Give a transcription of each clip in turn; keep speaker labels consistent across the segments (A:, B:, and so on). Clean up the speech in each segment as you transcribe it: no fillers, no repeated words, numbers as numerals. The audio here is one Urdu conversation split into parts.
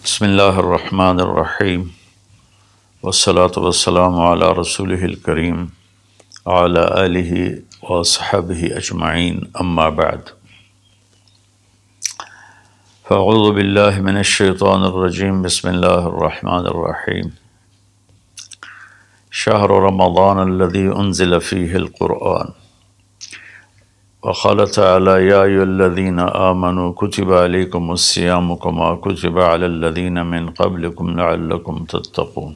A: بسم اللہ الرحمن الرحیم والصلاة والسلام علی رسولہ الکریم وعلی آلہ وصحبہ اجمعین اما بعد فاعوذ باللہ من الشیطان الرجیم بسم اللہ الرحمن الرحیم شہر رمضان الذی انزل فیہ القرآن وقال تعالی یا ایھا الذین آمنوا کتب علیکم الصیام کما کتب علی الذین من قبلکم لعلکم تتقون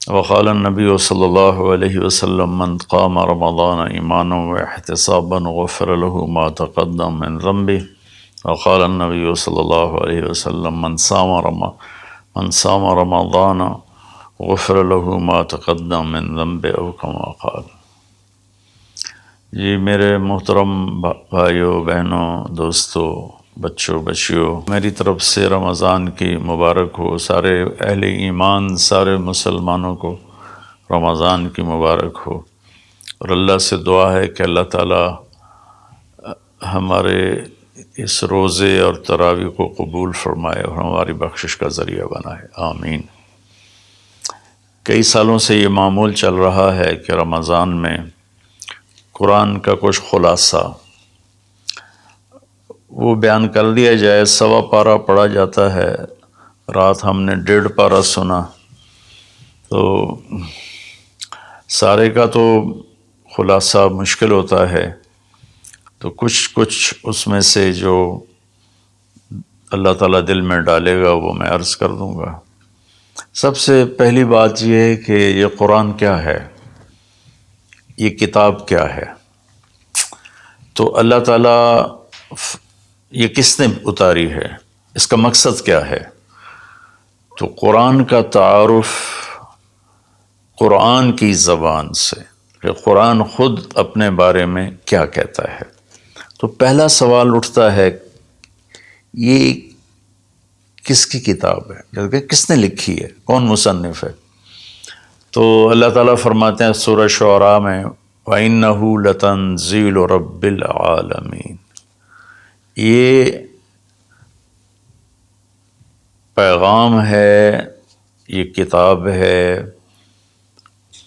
A: وقال النبی صلی اللہ علیہ وسلم من قام رمضان ایمانا واحتسابا غفر له ما تقدم من ذنبه وقال النبی صلی اللہ علیہ وسلم من صام رمضان غفر له ما تقدم من ذنبه او کما قال۔ جی میرے محترم بھائیوں بہنوں دوستوں بچوں بچیوں، میری طرف سے رمضان کی مبارک ہو۔ سارے اہل ایمان سارے مسلمانوں کو رمضان کی مبارک ہو، اور اللہ سے دعا ہے کہ اللہ تعالیٰ ہمارے اس روزے اور تراویح کو قبول فرمائے اور ہماری بخشش کا ذریعہ بنائے، آمین۔ کئی سالوں سے یہ معمول چل رہا ہے کہ رمضان میں قرآن کا کچھ خلاصہ وہ بیان کر دیا جائے۔ 1.25 پارہ پڑھا جاتا ہے، رات ہم نے 1.5 پارہ سنا، تو سارے کا تو خلاصہ مشکل ہوتا ہے، تو کچھ اس میں سے جو اللہ تعالیٰ دل میں ڈالے گا وہ میں عرض کر دوں گا۔ سب سے پہلی بات یہ ہے کہ یہ قرآن کیا ہے، یہ کتاب کیا ہے؟ تو اللہ تعالیٰ یہ کس نے اتاری ہے، اس کا مقصد کیا ہے؟ تو قرآن کا تعارف قرآن کی زبان سے، کہ قرآن خود اپنے بارے میں کیا کہتا ہے۔ تو پہلا سوال اٹھتا ہے یہ کس کی کتاب ہے، جبکہ کس نے لکھی ہے، کون مصنف ہے؟ تو اللہ تعالیٰ فرماتے ہیں سورہ شعراء میں وَإِنَّهُ لَتَنزِيلُ رَبِّ الْعَالَمِينَ، یہ پیغام ہے، یہ کتاب ہے،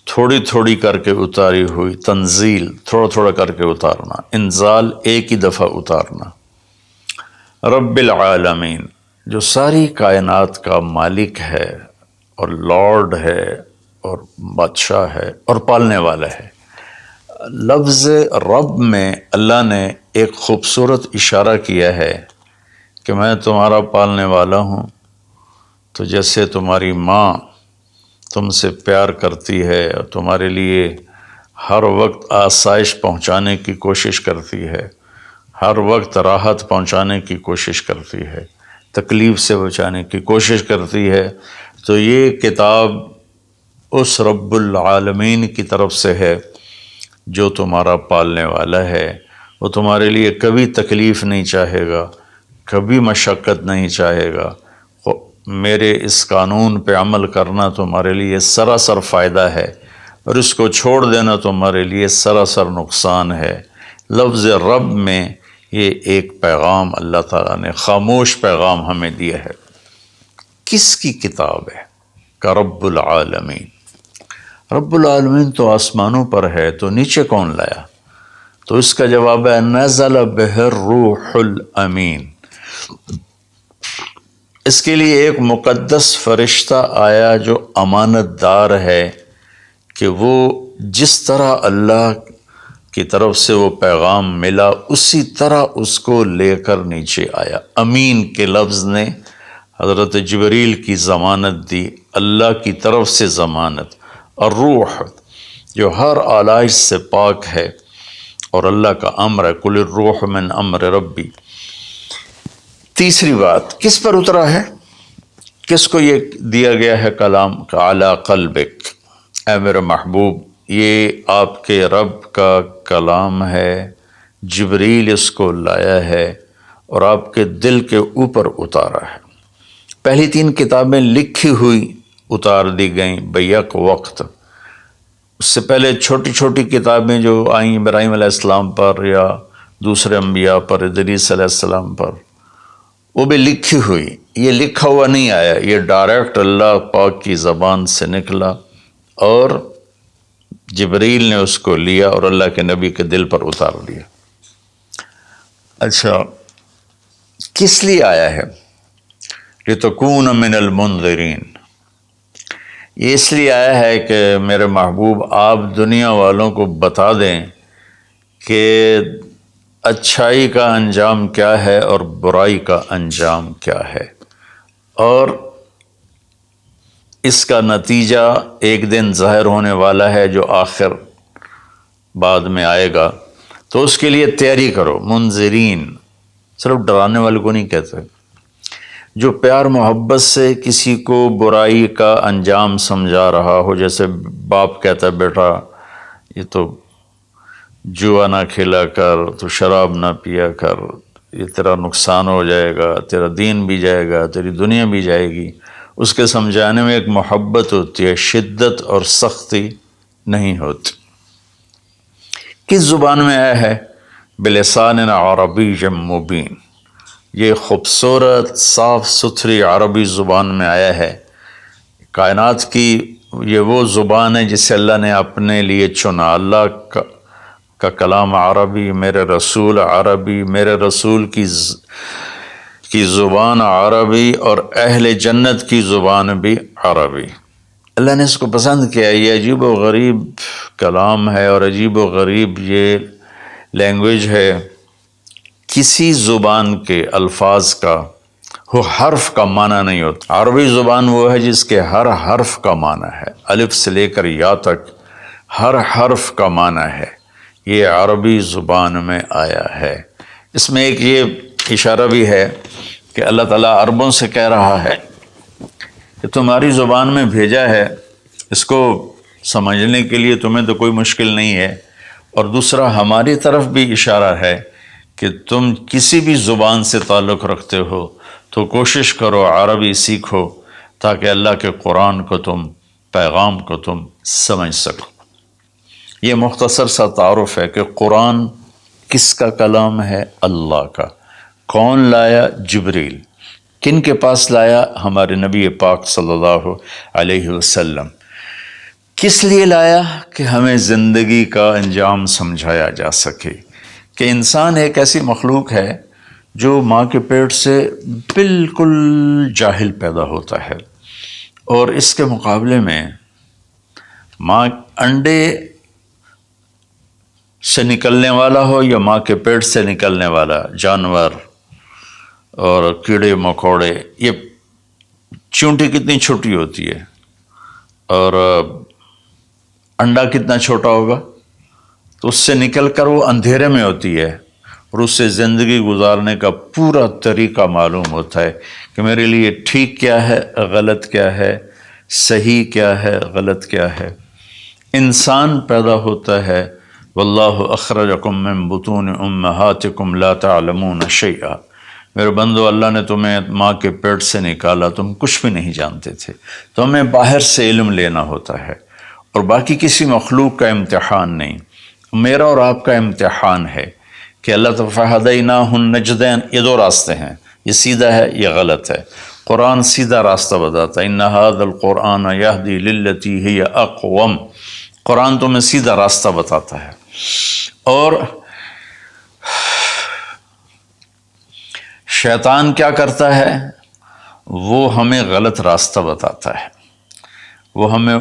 A: تھوڑی تھوڑی کر کے اتاری ہوئی، تنزیل تھوڑا تھوڑا کر کے اتارنا، انزال ایک ہی دفعہ اتارنا۔ رب العالمین، جو ساری کائنات کا مالک ہے اور لارڈ ہے اور بادشاہ ہے اور پالنے والا ہے۔ لفظ رب میں اللہ نے ایک خوبصورت اشارہ کیا ہے کہ میں تمہارا پالنے والا ہوں، تو جیسے تمہاری ماں تم سے پیار کرتی ہے اور تمہارے لیے ہر وقت آسائش پہنچانے کی کوشش کرتی ہے، ہر وقت راحت پہنچانے کی کوشش کرتی ہے، تکلیف سے بچانے کی کوشش کرتی ہے، تو یہ کتاب اس رب العالمین کی طرف سے ہے جو تمہارا پالنے والا ہے۔ وہ تمہارے لیے کبھی تکلیف نہیں چاہے گا، کبھی مشقت نہیں چاہے گا۔ میرے اس قانون پہ عمل کرنا تمہارے لیے سراسر فائدہ ہے، اور اس کو چھوڑ دینا تمہارے لیے سراسر نقصان ہے۔ لفظ رب میں یہ ایک پیغام اللہ تعالیٰ نے خاموش پیغام ہمیں دیا ہے۔ کس کی کتاب ہے؟ کا رب العالمین۔ رب العالمین تو آسمانوں پر ہے، تو نیچے کون لایا؟ تو اس کا جواب ہے نزل بہ الروح الامین۔ اس کے لیے ایک مقدس فرشتہ آیا جو امانت دار ہے، کہ وہ جس طرح اللہ کی طرف سے وہ پیغام ملا اسی طرح اس کو لے کر نیچے آیا۔ امین کے لفظ نے حضرت جبریل کی ضمانت دی، اللہ کی طرف سے ضمانت۔ اور روح جو ہر آلائش سے پاک ہے اور اللہ کا امر ہے، قل الروح من امر ربی۔ تیسری بات، کس پر اترا ہے؟ کس کو یہ دیا گیا ہے کلام؟ علی قلبک، اے میرے محبوب، یہ آپ کے رب کا کلام ہے، جبریل اس کو لایا ہے اور آپ کے دل کے اوپر اتارا ہے۔ پہلی 3 کتابیں لکھی ہوئی اتار دی گئیں بیک وقت۔ اس سے پہلے چھوٹی چھوٹی کتابیں جو آئیں ابراہیم علیہ السلام پر یا دوسرے انبیاء پر، ادریس علیہ السلام پر، وہ بھی لکھی ہوئی، یہ لکھا ہوا نہیں آیا، یہ ڈائریکٹ اللہ پاک کی زبان سے نکلا اور جبریل نے اس کو لیا اور اللہ کے نبی کے دل پر اتار لیا۔ اچھا، کس لیے آیا ہے؟ لِتَكُونَ مِنَ الْمُنذِرِينَ، یہ اس لیے آیا ہے کہ میرے محبوب آپ دنیا والوں کو بتا دیں کہ اچھائی کا انجام کیا ہے اور برائی کا انجام کیا ہے، اور اس کا نتیجہ ایک دن ظاہر ہونے والا ہے جو آخر بعد میں آئے گا، تو اس کے لیے تیاری کرو۔ منذرین صرف ڈرانے والے کو نہیں کہتے، جو پیار محبت سے کسی کو برائی کا انجام سمجھا رہا ہو، جیسے باپ کہتا ہے بیٹا یہ تو جوا نہ کھیلا کر، تو شراب نہ پیا کر، یہ تیرا نقصان ہو جائے گا، تیرا دین بھی جائے گا، تیری دنیا بھی جائے گی، اس کے سمجھانے میں ایک محبت ہوتی ہے، شدت اور سختی نہیں ہوتی۔ کس زبان میں آیا ہے؟ بلسان عربی مبین، یہ خوبصورت صاف ستھری عربی زبان میں آیا ہے۔ کائنات کی یہ وہ زبان ہے جسے اللہ نے اپنے لیے چنا۔ اللہ کا کلام عربی، میرے رسول عربی، میرے رسول کی زبان عربی، اور اہل جنت کی زبان بھی عربی۔ اللہ نے اس کو پسند کیا۔ یہ عجیب و غریب کلام ہے اور عجیب و غریب یہ لینگویج ہے۔ کسی زبان کے الفاظ کا وہ حرف کا معنی نہیں ہوتا۔ عربی زبان وہ ہے جس کے ہر حرف کا معنی ہے، الف سے لے کر یا تک ہر حرف کا معنی ہے۔ یہ عربی زبان میں آیا ہے۔ اس میں ایک یہ اشارہ بھی ہے کہ اللہ تعالیٰ عربوں سے کہہ رہا ہے کہ تمہاری زبان میں بھیجا ہے، اس کو سمجھنے کے لیے تمہیں تو کوئی مشکل نہیں ہے، اور دوسرا ہماری طرف بھی اشارہ ہے کہ تم کسی بھی زبان سے تعلق رکھتے ہو تو کوشش کرو عربی سیکھو تاکہ اللہ کے قرآن کو تم، پیغام کو تم سمجھ سکو۔ یہ مختصر سا تعارف ہے کہ قرآن کس کا کلام ہے؟ اللہ کا۔ کون لایا؟ جبریل۔ کن کے پاس لایا؟ ہمارے نبی پاک صلی اللہ علیہ وسلم۔ کس لیے لایا؟ کہ ہمیں زندگی کا انجام سمجھایا جا سکے کہ انسان ایک ایسی مخلوق ہے جو ماں کے پیٹ سے بالکل جاہل پیدا ہوتا ہے، اور اس کے مقابلے میں ماں انڈے سے نکلنے والا ہو یا ماں کے پیٹ سے نکلنے والا جانور اور کیڑے مکوڑے، یہ چونٹی کتنی چھوٹی ہوتی ہے اور انڈا کتنا چھوٹا ہوگا، تو اس سے نکل کر وہ اندھیرے میں ہوتی ہے، اور اس سے زندگی گزارنے کا پورا طریقہ معلوم ہوتا ہے کہ میرے لیے ٹھیک کیا ہے، غلط کیا ہے، صحیح کیا ہے، غلط کیا ہے۔ انسان پیدا ہوتا ہے، واللہ اخرجکم من بطون امہاتکم لا تعلمون شیئا، میرے بندو اللہ نے تمہیں ماں کے پیٹ سے نکالا، تم کچھ بھی نہیں جانتے تھے، تو ہمیں باہر سے علم لینا ہوتا ہے، اور باقی کسی مخلوق کا امتحان نہیں، میرا اور آپ کا امتحان ہے کہ اللہ تعالیٰ فَهَدَيْنَاهُ النَّجْدَيْنِ، یہ دو راستے ہیں، یہ سیدھا ہے، یہ غلط ہے۔ قرآن سیدھا راستہ بتاتا ہے، إِنَّ هَذَا الْقُرْآنَ يَهْدِي لِلَّتِي هِيَ أَقْوَمُ، قرآن تمہیں سیدھا راستہ بتاتا ہے۔ اور شیطان کیا کرتا ہے؟ وہ ہمیں غلط راستہ بتاتا ہے، وہ ہمیں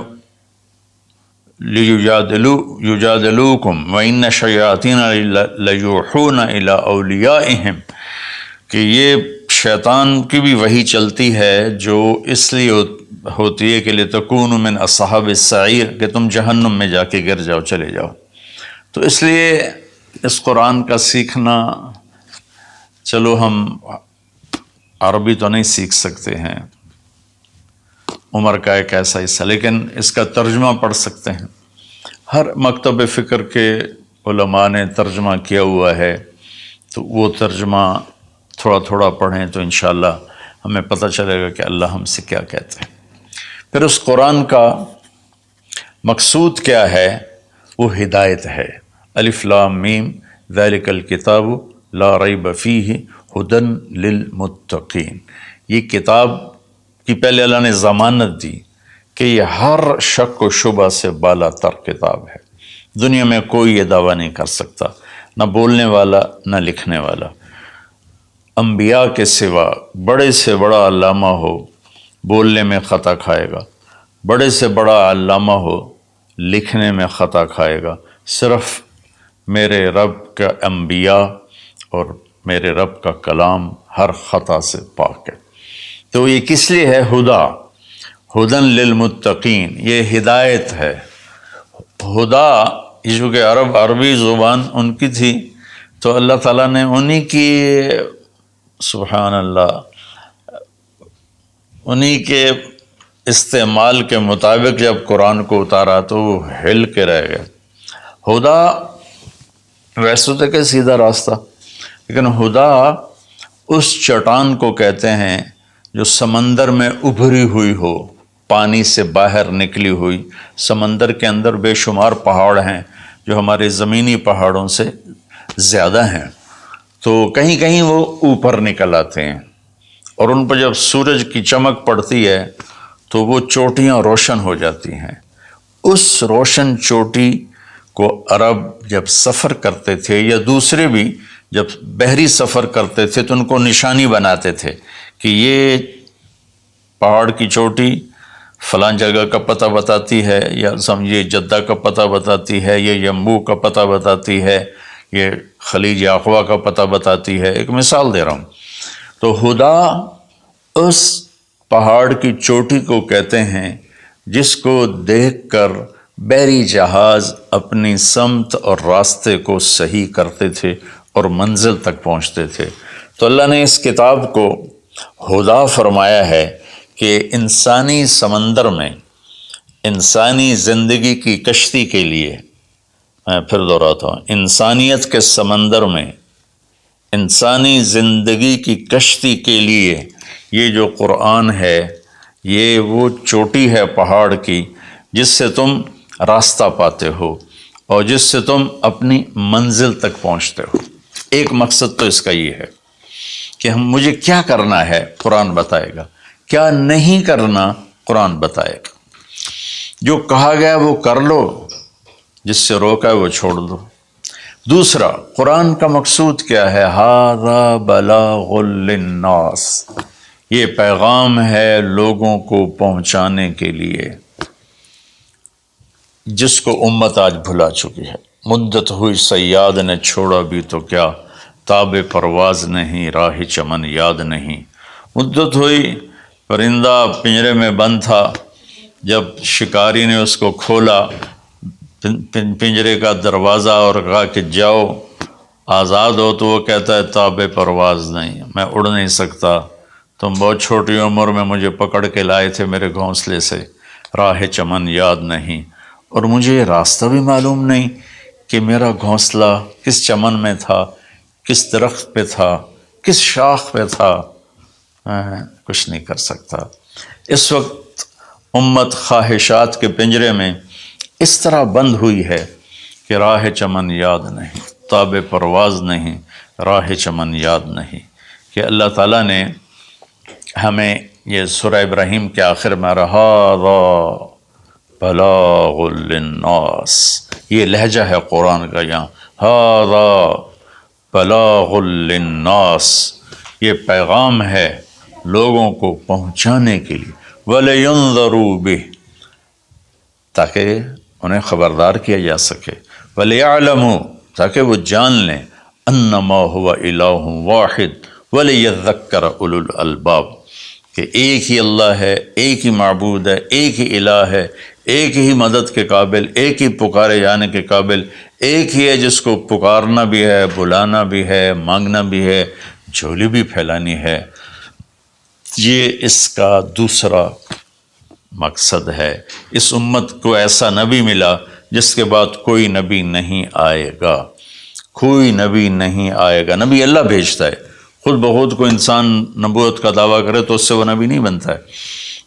A: یجادلوکم وَإِنَّ الشَّیَاطِینَ لَیُوحُونَ إِلیٰ أَوْلِیَائِہِم، کہ یہ شیطان کی بھی وحی چلتی ہے جو اس لیے ہوتی ہے کہ لِتَکُونُوا مِنْ أَصْحَابِ السَّعِیرِ، کہ تم جہنم میں جا کے گر جاؤ، چلے جاؤ۔ تو اس لیے اس قرآن کا سیکھنا، چلو ہم عربی تو نہیں سیکھ سکتے ہیں، عمر کا ایک ایسا حصہ، لیکن اس کا ترجمہ پڑھ سکتے ہیں۔ ہر مکتب فکر کے علماء نے ترجمہ کیا ہوا ہے، تو وہ ترجمہ تھوڑا تھوڑا پڑھیں تو انشاءاللہ ہمیں پتہ چلے گا کہ اللہ ہم سے کیا کہتے ہیں۔ پھر اس قرآن کا مقصود کیا ہے؟ وہ ہدایت ہے۔ الف لام میم ذالک الکتاب لا ریب فیہ ہدن للمتقین، یہ کتاب کی پہلے اللہ نے ضمانت دی کہ یہ ہر شک و شبہ سے بالا تر کتاب ہے، دنیا میں کوئی یہ دعویٰ نہیں کر سکتا، نہ بولنے والا نہ لکھنے والا۔ انبیاء کے سوا بڑے سے بڑا علامہ ہو بولنے میں خطا کھائے گا، بڑے سے بڑا علامہ ہو لکھنے میں خطا کھائے گا، صرف میرے رب کا انبیاء اور میرے رب کا کلام ہر خطا سے پاک ہے۔ تو یہ کس لیے ہے؟ ہدن للمتقین، یہ ہدایت ہے۔ ہدا یہ جو کہ عربی زبان ان کی تھی، تو اللہ تعالیٰ نے انہی کی، سبحان اللہ، انہی کے استعمال کے مطابق جب قرآن کو اتارا تو وہ ہل کے رہ گئے۔ ہدا ویسے تو کہ سیدھا راستہ، لیکن ہدا اس چٹان کو کہتے ہیں جو سمندر میں ابھری ہوئی ہو، پانی سے باہر نکلی ہوئی۔ سمندر کے اندر بے شمار پہاڑ ہیں جو ہمارے زمینی پہاڑوں سے زیادہ ہیں، تو کہیں کہیں وہ اوپر نکل آتے ہیں، اور ان پر جب سورج کی چمک پڑتی ہے تو وہ چوٹیاں روشن ہو جاتی ہیں۔ اس روشن چوٹی کو عرب جب سفر کرتے تھے یا دوسرے بھی جب بحری سفر کرتے تھے تو ان کو نشانی بناتے تھے کہ یہ پہاڑ کی چوٹی فلاں جگہ کا پتہ بتاتی ہے، یا سمجھیے جدہ کا پتہ بتاتی ہے، یہ یمبو کا پتہ بتاتی ہے، یہ خلیج عقبہ کا پتہ بتاتی ہے۔ ایک مثال دے رہا ہوں۔ تو ہدا اس پہاڑ کی چوٹی کو کہتے ہیں جس کو دیکھ کر بحری جہاز اپنی سمت اور راستے کو صحیح کرتے تھے اور منزل تک پہنچتے تھے۔ تو اللہ نے اس کتاب کو ہدا فرمایا ہے کہ انسانی سمندر میں، انسانی زندگی کی کشتی کے لیے، میں پھر دہراتا ہوں، انسانیت کے سمندر میں انسانی زندگی کی کشتی کے لیے یہ جو قرآن ہے، یہ وہ چوٹی ہے پہاڑ کی جس سے تم راستہ پاتے ہو اور جس سے تم اپنی منزل تک پہنچتے ہو۔ ایک مقصد تو اس کا یہ ہے کہ مجھے کیا کرنا ہے قرآن بتائے گا، کیا نہیں کرنا قرآن بتائے گا، جو کہا گیا وہ کر لو، جس سے روکا ہے وہ چھوڑ دو۔ دوسرا، قرآن کا مقصود کیا ہے؟ ھذا بلاغ للناس، یہ پیغام ہے لوگوں کو پہنچانے کے لیے، جس کو امت آج بھلا چکی ہے۔ مدت ہوئی صیاد نے چھوڑا بھی تو کیا، تاب پرواز نہیں راہ چمن یاد نہیں۔ مدت ہوئی، پرندہ پنجرے میں بند تھا، جب شکاری نے اس کو کھولا پنجرے کا دروازہ اور کہا کہ جاؤ آزاد ہو، تو وہ کہتا ہے تاب پرواز نہیں، میں اڑ نہیں سکتا، تم بہت چھوٹی عمر میں مجھے پکڑ کے لائے تھے میرے گھونسلے سے، راہ چمن یاد نہیں، اور مجھے یہ راستہ بھی معلوم نہیں کہ میرا گھونسلہ کس چمن میں تھا، کس درخت پہ تھا، کس شاخ پہ تھا، میں کچھ نہیں کر سکتا۔ اس وقت امت خواہشات کے پنجرے میں اس طرح بند ہوئی ہے کہ راہ چمن یاد نہیں، تاب پرواز نہیں، راہ چمن یاد نہیں، کہ اللہ تعالیٰ نے ہمیں یہ سورہ ابراہیم کے آخر میں ھذا بلاغ للناس، یہ لہجہ ہے قرآن کا، یہاں ھذا بلاغ للناس، یہ پیغام ہے لوگوں کو پہنچانے کے لیے، وَلِيُنذَرُوا بِهِ، تاکہ انہیں خبردار کیا جا سکے، وَلِيَعْلَمُوا، تاکہ وہ جان لیں، أَنَّمَا هُوَ إِلَٰهٌ وَاحِدٌ وَلِيَذَّكَّرَ أُولُو الْأَلْبَابِ، کہ ایک ہی اللہ ہے، ایک ہی معبود ہے، ایک ہی الہ ہے، ایک ہی مدد کے قابل، ایک ہی پکارے جانے کے قابل، ایک ہی ہے جس کو پکارنا بھی ہے، بلانا بھی ہے، مانگنا بھی ہے، جھولی بھی پھیلانی ہے۔ یہ اس کا دوسرا مقصد ہے۔ اس امت کو ایسا نبی ملا جس کے بعد کوئی نبی نہیں آئے گا، کوئی نبی نہیں آئے گا۔ نبی اللہ بھیجتا ہے، خود بخود کوئی انسان نبوت کا دعویٰ کرے تو اس سے وہ نبی نہیں بنتا ہے،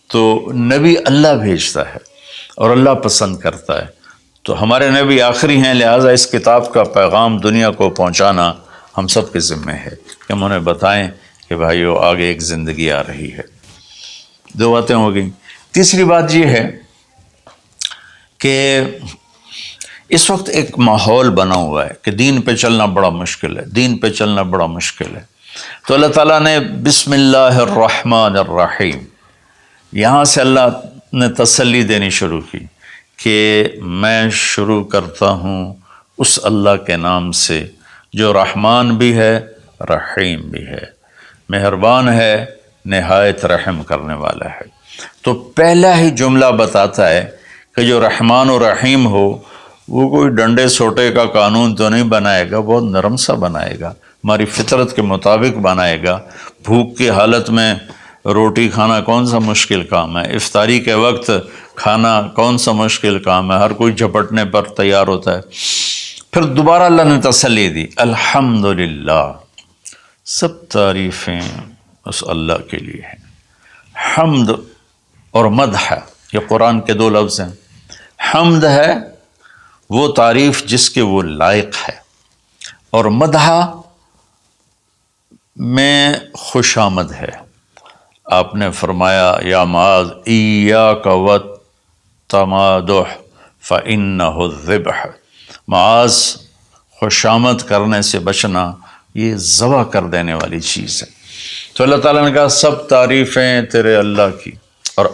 A: تو نبی اللہ بھیجتا ہے اور اللہ پسند کرتا ہے۔ تو ہمارے نبی آخری ہیں، لہٰذا اس کتاب کا پیغام دنیا کو پہنچانا ہم سب کے ذمہ ہے کہ ہم انہیں بتائیں کہ بھائیو آگے ایک زندگی آ رہی ہے۔ 2 باتیں ہو گئیں۔ تیسری بات یہ ہے کہ اس وقت ایک ماحول بنا ہوا ہے کہ دین پہ چلنا بڑا مشکل ہے، دین پہ چلنا بڑا مشکل ہے۔ تو اللہ تعالیٰ نے بسم اللہ الرحمن الرحیم، یہاں سے اللہ نے تسلی دینی شروع کی کہ میں شروع کرتا ہوں اس اللہ کے نام سے جو رحمان بھی ہے رحیم بھی ہے، مہربان ہے، نہایت رحم کرنے والا ہے۔ تو پہلا ہی جملہ بتاتا ہے کہ جو رحمان و رحیم ہو وہ کوئی ڈنڈے سوٹے کا قانون تو نہیں بنائے گا، بہت نرم سا بنائے گا، ہماری فطرت کے مطابق بنائے گا۔ بھوک کی حالت میں روٹی کھانا کون سا مشکل کام ہے، افطاری کے وقت کھانا کون سا مشکل کام ہے، ہر کوئی جھپٹنے پر تیار ہوتا ہے۔ پھر دوبارہ اللہ نے تسلی دی، الحمدللہ، سب تعریفیں اس اللہ کے لیے ہیں۔ حمد اور مدح یہ قرآن کے 2 لفظ ہیں۔ حمد ہے وہ تعریف جس کے وہ لائق ہے، اور مدح میں خوش آمد ہے۔ آپ نے فرمایا یا معاذ ایاک والتمادح فإنہ الذبح، معاذ خوش آمد کرنے سے بچنا یہ ذبح کر دینے والی چیز ہے۔ تو اللہ تعالیٰ نے کہا سب تعریفیں تیرے اللہ کی، اور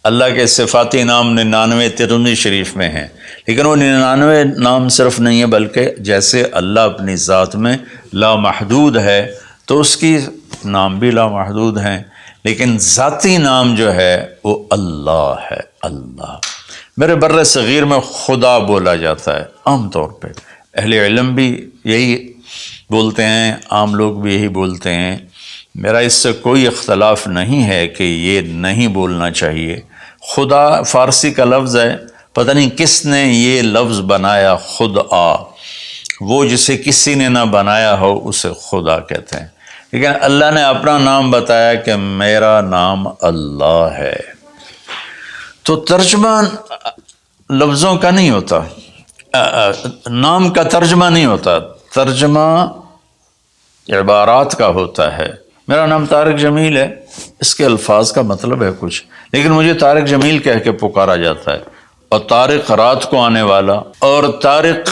A: اللہ کے صفاتی نام 99 ترمذی شریف میں ہیں، لیکن وہ 99 نام صرف نہیں ہے بلکہ جیسے اللہ اپنی ذات میں لامحدود ہے تو اس کی نام بھی لامحدود ہیں، لیکن ذاتی نام جو ہے وہ اللہ ہے۔ اللہ میرے بر صغیر میں خدا بولا جاتا ہے عام طور پہ، اہل علم بھی یہی بولتے ہیں، عام لوگ بھی یہی بولتے ہیں۔ میرا اس سے کوئی اختلاف نہیں ہے کہ یہ نہیں بولنا چاہیے۔ خدا فارسی کا لفظ ہے، پتہ نہیں کس نے یہ لفظ بنایا، خدا، وہ جسے کسی نے نہ بنایا ہو اسے خدا کہتے ہیں، لیکن اللہ نے اپنا نام بتایا کہ میرا نام اللہ ہے۔ تو ترجمہ لفظوں کا نہیں ہوتا، نام کا ترجمہ نہیں ہوتا، ترجمہ عبارات کا ہوتا ہے۔ میرا نام طارق جمیل ہے، اس کے الفاظ کا مطلب ہے کچھ، لیکن مجھے طارق جمیل کہہ کے پکارا جاتا ہے، اور طارق رات کو آنے والا، اور طارق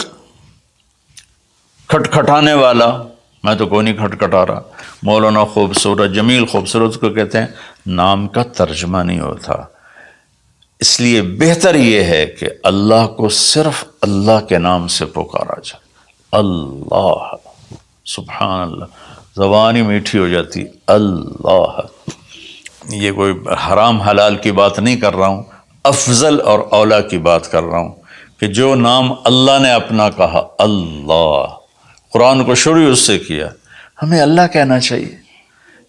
A: کھٹکھٹانے والا، میں تو کوئی نہیں کھٹکھٹا رہا۔ مولانا خوبصورت، جمیل خوبصورت کو کہتے ہیں، نام کا ترجمہ نہیں ہوتا۔ اس لیے بہتر یہ ہے کہ اللہ کو صرف اللہ کے نام سے پکارا جائے، اللہ، سبحان اللہ، زبان ہی میٹھی ہو جاتی، اللہ۔ یہ کوئی حرام حلال کی بات نہیں کر رہا ہوں، افضل اور اولا کی بات کر رہا ہوں کہ جو نام اللہ نے اپنا کہا، اللہ، قرآن کو شروع اس سے کیا، ہمیں اللہ کہنا چاہیے۔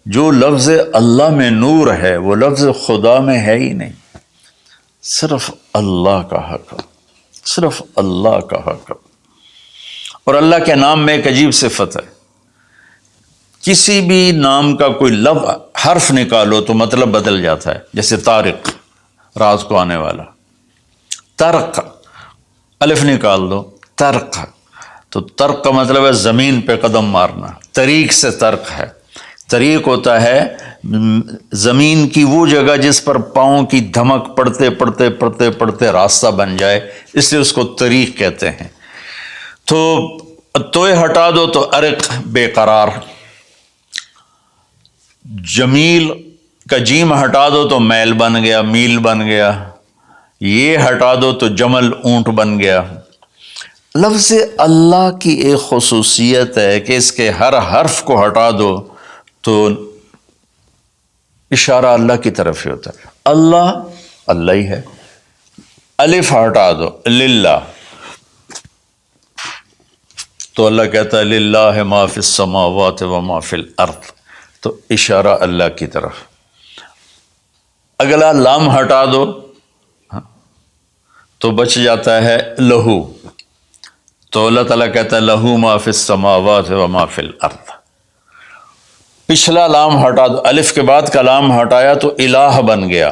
A: جو لفظ اللہ میں نور ہے وہ لفظ خدا میں ہے ہی نہیں، صرف اللہ کا حق، صرف اللہ کا حق۔ اور اللہ کے نام میں ایک عجیب صفت ہے، کسی بھی نام کا کوئی لفظ حرف نکالو تو مطلب بدل جاتا ہے۔ جیسے طارق، رات کو آنے والا، طرق، الف نکال دو، طرق، تو طرق کا مطلب ہے زمین پہ قدم مارنا، طریق سے طرق ہے۔ طریق ہوتا ہے زمین کی وہ جگہ جس پر پاؤں کی دھمک پڑتے پڑتے پڑتے پڑتے راستہ بن جائے، اس لیے اس کو طریق کہتے ہیں۔ تو توئے ہٹا دو تو ارق، بے قرار۔ جمیل کا جیم ہٹا دو تو میل بن گیا، میل بن گیا۔ یہ ہٹا دو تو جمل، اونٹ بن گیا۔ لفظ اللہ کی ایک خصوصیت ہے کہ اس کے ہر حرف کو ہٹا دو تو اشارہ اللہ کی طرف ہی ہوتا ہے، اللہ اللہ ہی ہے۔ الف ہٹا دو، للہ، تو اللہ کہتا ہے للہ ما فی السماوات و ما فی الارض، تو اشارہ اللہ کی طرف۔ اگلا لام ہٹا دو تو بچ جاتا ہے لہو، تو اللہ تعالیٰ کہتا ہے لہو ما فی السماوات و ما فی الارض۔ پچھلا لام ہٹا دو، الف کے بعد کا لام ہٹایا تو الہ بن گیا،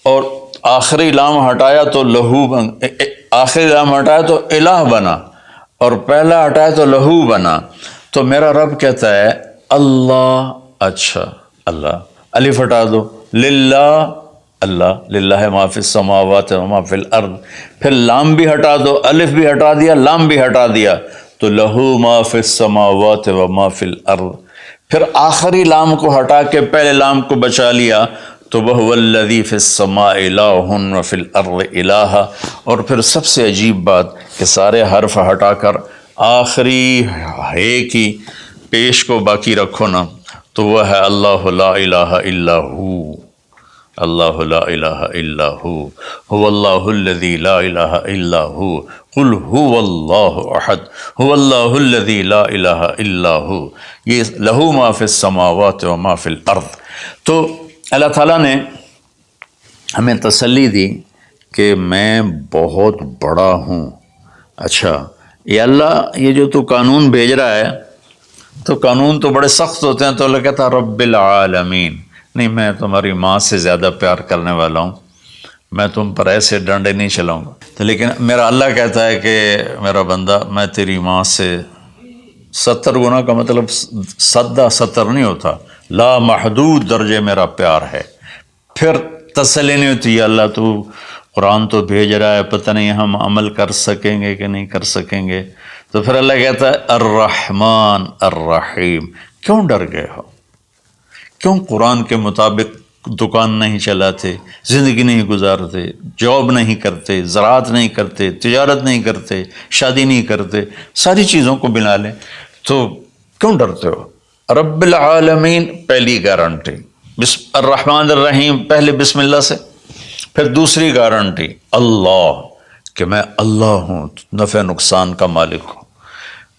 A: اور آخری لام ہٹایا تو لہو بن، آخری لام ہٹایا تو الہ بنا۔ اور پہلا ہٹائے تو لہو بنا. تو میرا رب کہتا ہے اللہ، اچھا اللہ، الف ہٹا دو، للہ، اللہ، للہ ما فی السماوات و ما فی الارض، پھر لام بھی ہٹا دو، الف بھی ہٹا دیا، لام بھی ہٹا دیا، تو لہو ما فی السماوات و ما فی الارض. پھر آخری لام کو ہٹا کے پہلے لام کو بچا لیا تو وَهُوَ الَّذِي فِي السَّمَاءِ إِلَٰهٌ وَفِي الْأَرْضِ إِلَٰهٌ. اور پھر سب سے عجیب بات کہ سارے حرف ہٹا کر آخری ہے کی پیش کو باقی رکھو نا، تو وہ ہے اللہ لا الہ الا ہو. اللہ لا الہ الا ہو، هو اللہ الذی لا الہ الا ہو، قل هو اللہ احد، هو اللہ الذی لا الہ الا ہو. یہ لہو ما فی السماوات و ما فی الارض. تو اللہ تعالیٰ نے ہمیں تسلی دی کہ میں بہت بڑا ہوں. اچھا یہ اللہ، یہ جو تو قانون بھیج رہا ہے تو قانون تو بڑے سخت ہوتے ہیں، تو اللہ کہتا رب العالمین، نہیں میں تمہاری ماں سے زیادہ پیار کرنے والا ہوں، میں تم پر ایسے ڈنڈے نہیں چلاؤں گا. تو لیکن میرا اللہ کہتا ہے کہ میرا بندہ میں تیری ماں سے 70 گنا کا مطلب 70 نہیں ہوتا، لا محدود درجے میرا پیار ہے. پھر تسلی نہیں ہوتی، اللہ تو قرآن تو بھیج رہا ہے، پتہ نہیں ہم عمل کر سکیں گے کہ نہیں کر سکیں گے. تو پھر اللہ کہتا ہے الرحمن الرحیم. کیوں ڈر گئے ہو؟ کیوں قرآن کے مطابق دکان نہیں چلاتے، زندگی نہیں گزارتے، جاب نہیں کرتے، زراعت نہیں کرتے، تجارت نہیں کرتے، شادی نہیں کرتے، ساری چیزوں کو بنا لیں، تو کیوں ڈرتے ہو؟ رب العالمین پہلی گارنٹی، الرحمن الرحیم پہلے بسم اللہ سے. پھر دوسری گارنٹی اللہ، کہ میں اللہ ہوں، نفع نقصان کا مالک ہوں.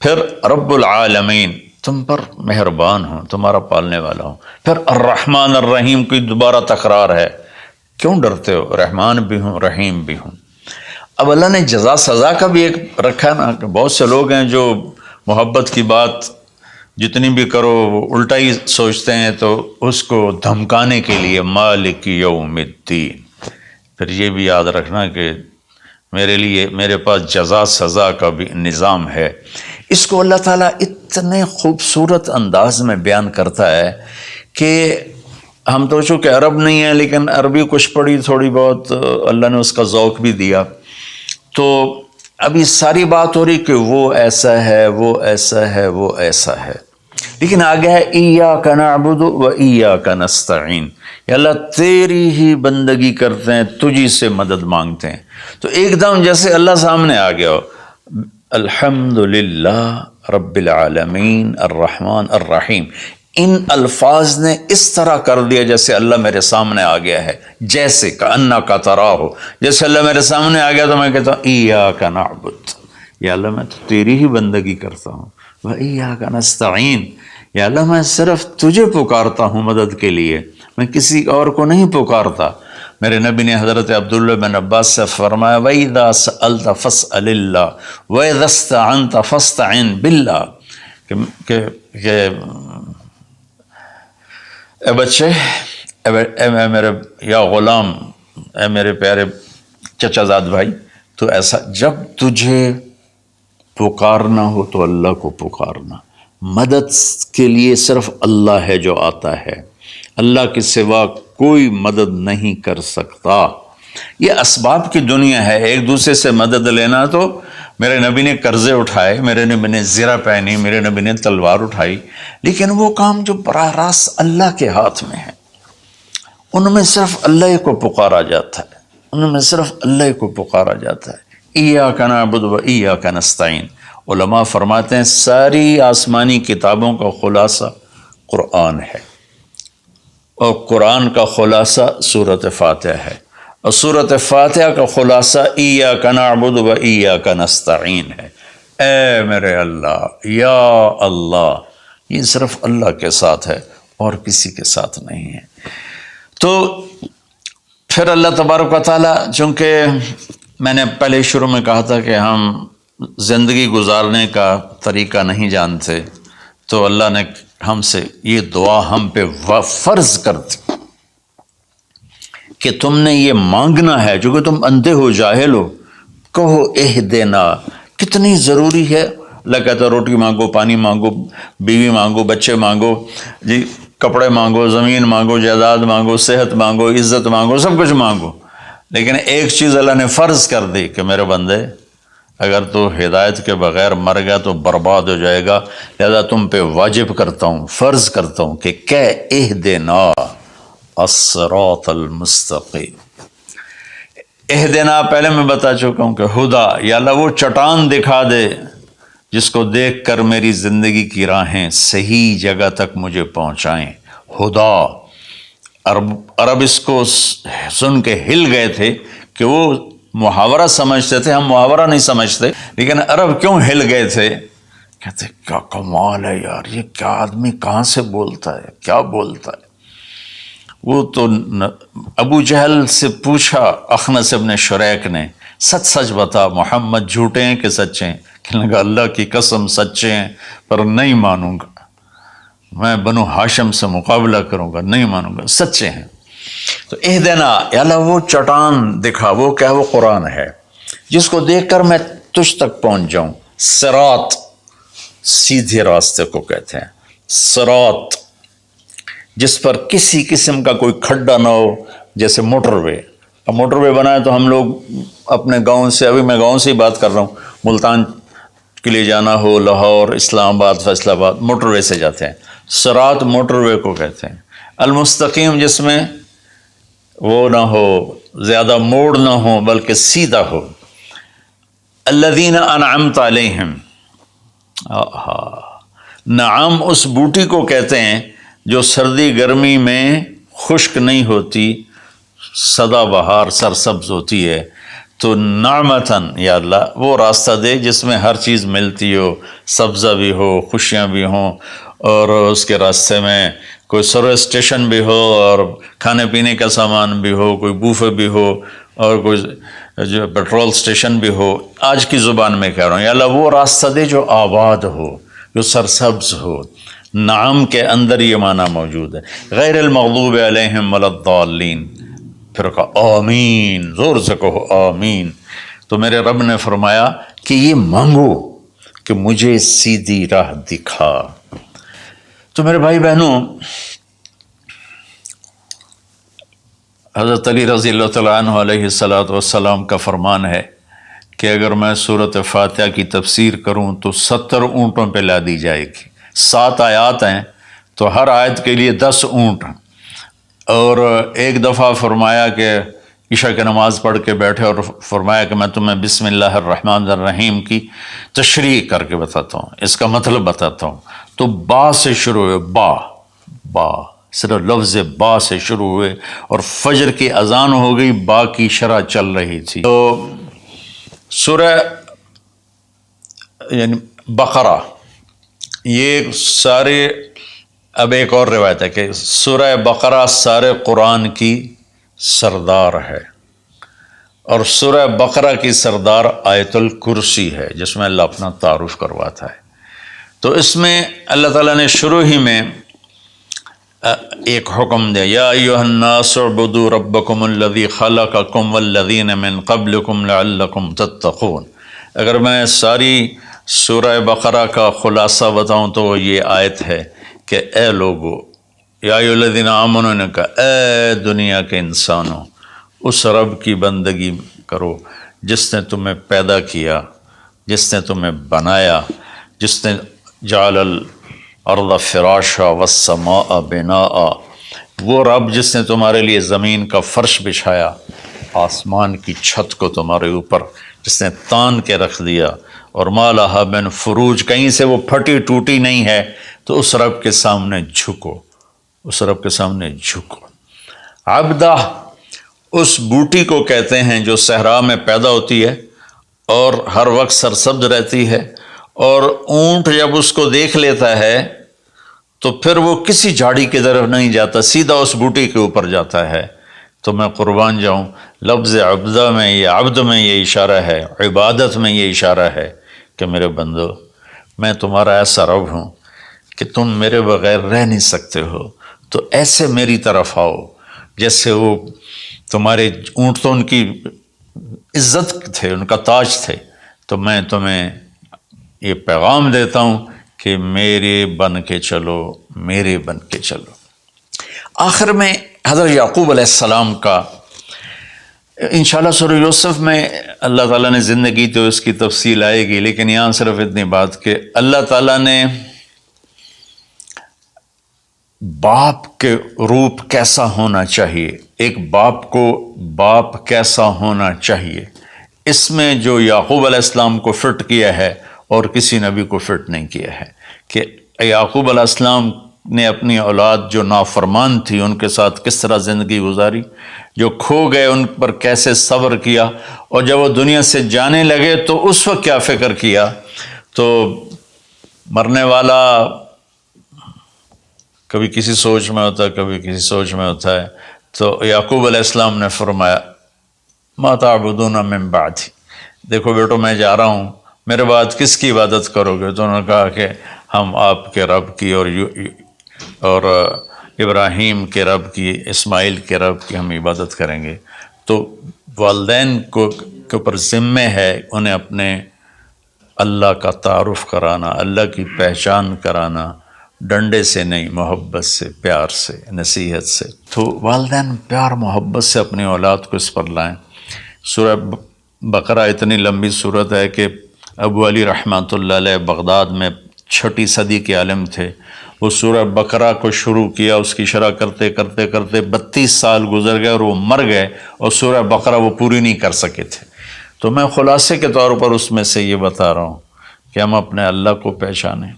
A: پھر رب العالمین، تم پر مہربان ہوں، تمہارا پالنے والا ہوں. پھر الرحمن الرحیم کی دوبارہ تکرار ہے. کیوں ڈرتے ہو؟ رحمان بھی ہوں، رحیم بھی ہوں. اب اللہ نے جزا سزا کا بھی ایک رکھا نا، کہ بہت سے لوگ ہیں جو محبت کی بات جتنی بھی کرو وہ الٹا ہی سوچتے ہیں، تو اس کو دھمکانے کے لیے مالک یوم الدین. پھر یہ بھی یاد رکھنا کہ میرے پاس جزا سزا کا بھی نظام ہے. اس کو اللہ تعالیٰ اتنے خوبصورت انداز میں بیان کرتا ہے کہ ہم تو چونکہ عرب نہیں ہیں، لیکن عربی کچھ پڑھی تھوڑی بہت، اللہ نے اس کا ذوق بھی دیا. تو ابھی ساری بات ہو رہی کہ وہ ایسا ہے، وہ ایسا ہے، وہ ایسا ہے، لیکن آگے ہے ایاک نعبد و ایاک نستعین. یا اللہ تیری ہی بندگی کرتے ہیں، تجھی سے مدد مانگتے ہیں. تو ایک دم جیسے اللہ سامنے آ گیا ہو، الحمدللہ رب العالمین الرحمن الرحیم. ان الفاظ نے اس طرح کر دیا جیسے اللہ میرے سامنے آ گیا ہے، جیسے کأنک تراہ، جیسے اللہ میرے سامنے آ گیا تو میں کہتا ہوں ایاک نعبد، یا اللہ میں تو تیری ہی بندگی کرتا ہوں، و ایاک نستعین، یا اللہ میں صرف تجھے پکارتا ہوں مدد کے لیے، میں کسی اور کو نہیں پکارتا. میرے نبی نے حضرت عبداللہ بن عباس سے فرمایا وَإِذَا سَأَلْتَ فَاسْأَلِ اللَّهِ وَإِذَا اسْتَعَنْتَ فَاسْتَعِنْ بِاللَّهِ، کہ اے بچے، اے میرے یا غلام، اے میرے پیارے چچا زاد بھائی، تو ایسا جب تجھے پکارنا ہو تو اللہ کو پکارنا. مدد کے لیے صرف اللہ ہے جو آتا ہے، اللہ کے سوا کوئی مدد نہیں کر سکتا. یہ اسباب کی دنیا ہے، ایک دوسرے سے مدد لینا. تو میرے نبی نے قرضے اٹھائے، میرے نبی نے زرہ پہنی، میرے نبی نے تلوار اٹھائی، لیکن وہ کام جو براہ راست اللہ کے ہاتھ میں ہے، ان میں صرف اللہ کو پکارا جاتا ہے، ان میں صرف اللہ کو پکارا جاتا ہے. ایاک نعبد و ایاک نستعین. علماء فرماتے ہیں ساری آسمانی کتابوں کا خلاصہ قرآن ہے، اور قرآن کا خلاصہ سورۃ فاتحہ ہے، اور سورۃ فاتحہ کا خلاصہ ایاک نعبد و ایاک نستعین ہے. اے میرے اللہ، یا اللہ، یہ صرف اللہ کے ساتھ ہے اور کسی کے ساتھ نہیں ہے. تو پھر اللہ تبارک و تعالیٰ، چونکہ میں نے پہلے شروع میں کہا تھا کہ ہم زندگی گزارنے کا طریقہ نہیں جانتے، تو اللہ نے ہم سے یہ دعا ہم پہ فرض کر دی کہ تم نے یہ مانگنا ہے، جو کہ تم اندھے ہو، جاہل ہو، کہو اہدنا، کتنی ضروری ہے. اللہ کہتا ہے روٹی مانگو، پانی مانگو، بیوی مانگو، بچے مانگو، جی کپڑے مانگو، زمین مانگو، جائیداد مانگو، صحت مانگو، عزت مانگو، سب کچھ مانگو. لیکن ایک چیز اللہ نے فرض کر دی کہ میرے بندے اگر تو ہدایت کے بغیر مر گیا تو برباد ہو جائے گا، لہذا تم پہ واجب کرتا ہوں، فرض کرتا ہوں کہ اہدنا الصراط المستقیم. اہدنا پہلے میں بتا چکا ہوں کہ ہدا، یا اللہ وہ چٹان دکھا دے جس کو دیکھ کر میری زندگی کی راہیں صحیح جگہ تک مجھے پہنچائیں. ہدا، عرب اس کو سن کے ہل گئے تھے کہ وہ محاورہ سمجھتے تھے، ہم محاورہ نہیں سمجھتے، لیکن عرب کیوں ہل گئے تھے؟ کہتے کیا کمال ہے یار، یہ کیا آدمی کہاں سے بولتا ہے، کیا بولتا ہے. وہ تو ابو جہل سے پوچھا اخنس ابن شریک نے، سچ سچ بتا محمد جھوٹے ہیں کہ سچے ہیں؟ کہنے لگا اللہ کی قسم سچے ہیں، پر نہیں مانوں گا، میں بنو ہاشم سے مقابلہ کروں گا، نہیں مانوں گا، سچے ہیں. تو اہدنا، یا اللہ وہ چٹان دکھا، وہ کیا، وہ قرآن ہے جس کو دیکھ کر میں تجھ تک پہنچ جاؤں. صراط، سیدھے راستے کو کہتے ہیں. صراط جس پر کسی قسم کا کوئی کھڈا نہ ہو، جیسے موٹر وے. اب موٹر وے بنائے تو ہم لوگ اپنے گاؤں سے، ابھی میں گاؤں سے ہی بات کر رہا ہوں، ملتان کے لیے جانا ہو، لاہور، اسلام آباد، فیصل آباد، موٹر وے سے جاتے ہیں. صراط موٹر وے کو کہتے ہیں. المستقیم جس میں وہ نہ ہو، زیادہ موڑ نہ ہو بلکہ سیدھا ہو. الذین انعمت علیہم، نعم اس بوٹی کو کہتے ہیں جو سردی گرمی میں خشک نہیں ہوتی، سدا بہار سرسبز ہوتی ہے. تو نعمتاً، یا اللہ وہ راستہ دے جس میں ہر چیز ملتی ہو، سبزہ بھی ہو، خوشیاں بھی ہوں، اور اس کے راستے میں کوئی سروس اسٹیشن بھی ہو، اور کھانے پینے کا سامان بھی ہو، کوئی بوفے بھی ہو، اور کوئی جو پیٹرول اسٹیشن بھی ہو. آج کی زبان میں کہہ رہا ہوں، یا اللہ وہ راستہ دے جو آباد ہو، جو سرسبز ہو. نعم کے اندر یہ معنی موجود ہے. غیر المغضوب علیہم ولا الضالین. پھر کہا آمین، زور سے کہو آمین. تو میرے رب نے فرمایا کہ یہ مانگو کہ مجھے سیدھی راہ دکھا. تو میرے بھائی بہنوں، حضرت علی رضی اللہ تعالیٰ عنہ علیہ السلام کا فرمان ہے کہ اگر میں سورۃ فاتحہ کی تفسیر کروں تو 70 اونٹوں پہ لا دی جائے گی. 7 آیات ہیں تو ہر آیت کے لیے 10 اونٹ. اور ایک دفعہ فرمایا کہ عشاء کی نماز پڑھ کے بیٹھے اور فرمایا کہ میں تمہیں بسم اللہ الرحمن الرحیم کی تشریح کر کے بتاتا ہوں، اس کا مطلب بتاتا ہوں. تو با سے شروع ہوئے، با صرف لفظ با سے شروع ہوئے، اور فجر کی اذان ہو گئی، با کی شرح چل رہی تھی. تو سورہ یعنی بقرہ، یہ سارے، اب ایک اور روایت ہے کہ سورہ بقرہ سارے قرآن کی سردار ہے، اور سورہ بقرہ کی سردار آیت الکرسی ہے جس میں اللہ اپنا تعارف کرواتا ہے. تو اس میں اللہ تعالیٰ نے شروع ہی میں ایک حکم دیا، یا ایھا الناس اعبدوا ربکم الذی خلقکم والذین من قبلکم لعلکم تتقون. اگر میں ساری سورہ بقرہ کا خلاصہ بتاؤں تو یہ آیت ہے کہ اے لوگو، یا ایھا الذین آمنوا نے کہا اے دنیا کے انسانوں، اس رب کی بندگی کرو جس نے تمہیں پیدا کیا، جس نے تمہیں بنایا، جس نے جعل الارض فراشا والسماء بناء. وہ رب جس نے تمہارے لیے زمین کا فرش بچھایا، آسمان کی چھت کو تمہارے اوپر جس نے تان کے رکھ دیا، اور ما لہا من فروج، کہیں سے وہ پھٹی ٹوٹی نہیں ہے. تو اس رب کے سامنے جھکو، اس رب کے سامنے جھکو. عبدہ اس بوٹی کو کہتے ہیں جو صحرا میں پیدا ہوتی ہے اور ہر وقت سرسبز رہتی ہے، اور اونٹ جب اس کو دیکھ لیتا ہے تو پھر وہ کسی جھاڑی کی طرف نہیں جاتا، سیدھا اس بوٹی کے اوپر جاتا ہے. تو میں قربان جاؤں، لفظ عبدہ میں، یہ عبد میں یہ اشارہ ہے، عبادت میں یہ اشارہ ہے کہ میرے بندو، میں تمہارا ایسا رب ہوں کہ تم میرے بغیر رہ نہیں سکتے ہو. تو ایسے میری طرف آؤ جیسے وہ تمہارے اونٹ تو ان کی عزت تھے، ان کا تاج تھے. تو میں تمہیں یہ پیغام دیتا ہوں کہ میرے بن کے چلو، میرے بن کے چلو۔ آخر میں حضرت یعقوب علیہ السلام کا انشاءاللہ سورہ یوسف میں اللہ تعالیٰ نے زندگی تو اس کی تفصیل آئے گی، لیکن یہاں صرف اتنی بات کہ اللہ تعالیٰ نے باپ کے روپ کیسا ہونا چاہیے، ایک باپ کو باپ کیسا ہونا چاہیے، اس میں جو یعقوب علیہ السلام کو فٹ کیا ہے اور کسی نبی کو فٹ نہیں کیا ہے، کہ یعقوب علیہ السلام نے اپنی اولاد جو نافرمان تھی ان کے ساتھ کس طرح زندگی گزاری، جو کھو گئے ان پر کیسے صبر کیا، اور جب وہ دنیا سے جانے لگے تو اس وقت کیا فکر کیا۔ تو مرنے والا کبھی کسی سوچ میں ہوتا ہے، کبھی کسی سوچ میں ہوتا ہے، تو یعقوب علیہ السلام نے فرمایا ما تعبدون من بعدی، دیکھو بیٹو میں جا رہا ہوں، میرے بعد کس کی عبادت کرو گے؟ تو انہوں نے کہا کہ ہم آپ کے رب کی اور ابراہیم کے رب کی، اسماعیل کے رب کی ہم عبادت کریں گے۔ تو والدین کے اوپر ذمہ ہے انہیں اپنے اللہ کا تعارف کرانا، اللہ کی پہچان کرانا، ڈنڈے سے نہیں، محبت سے، پیار سے، نصیحت سے۔ تو والدین پیار محبت سے اپنی اولاد کو اس پر لائیں۔ سورہ بقرہ اتنی لمبی سورت ہے کہ ابو علی رحمۃ اللہ علیہ بغداد میں 6 صدی کے عالم تھے، وہ سورہ بقرہ کو شروع کیا، اس کی شرح کرتے کرتے کرتے 32 سال گزر گئے اور وہ مر گئے، اور سورہ بقرہ وہ پوری نہیں کر سکے تھے۔ تو میں خلاصے کے طور پر اس میں سے یہ بتا رہا ہوں کہ ہم اپنے اللہ کو پہچانیں،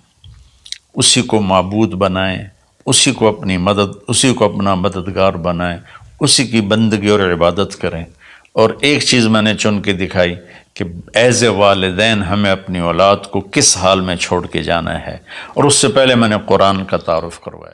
A: اسی کو معبود بنائیں، اسی کو اپنا مددگار بنائیں، اسی کی بندگی اور عبادت کریں۔ اور ایک چیز میں نے چن کے دکھائی کہ ایز اے والدین ہمیں اپنی اولاد کو کس حال میں چھوڑ کے جانا ہے، اور اس سے پہلے میں نے قرآن کا تعارف کروایا۔